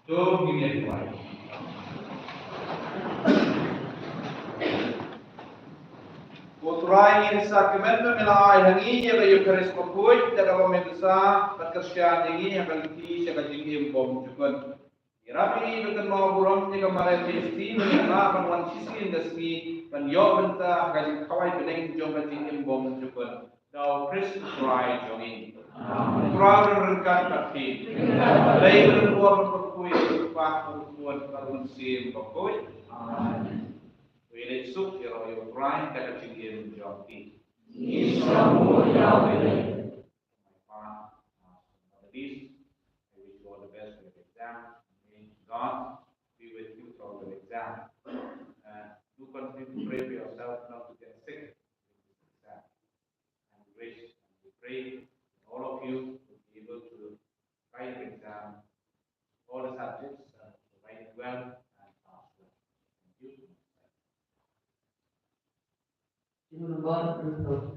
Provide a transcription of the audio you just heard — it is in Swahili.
to hingin wai. Utrai in sacramento nella hangi ya kayu karis makut daga pamesa perkesian ini yang kalki ya kajing bom jukun. Irapi bekan mau buram ni kemarin testi mengenai panwan sisi industri penyo benta kajing kawai beneng jom kajing bom jukun. Dau Chris utrai jongin. Utrai rekan kaki. Lei berkuat berkui pak berkuat karun sim berkui. Wilayah suk ya royo Ukraine kada cingin jawabti. Isamu Yahweh. At least I wish you all the best with the exam. May God be with you throughout the exam. Do continue to pray for yourself not to get sick with this exam. And we wish and we pray that all of you will be able to write the exam, all the subjects, write it well and pass well. Thank you. Number two.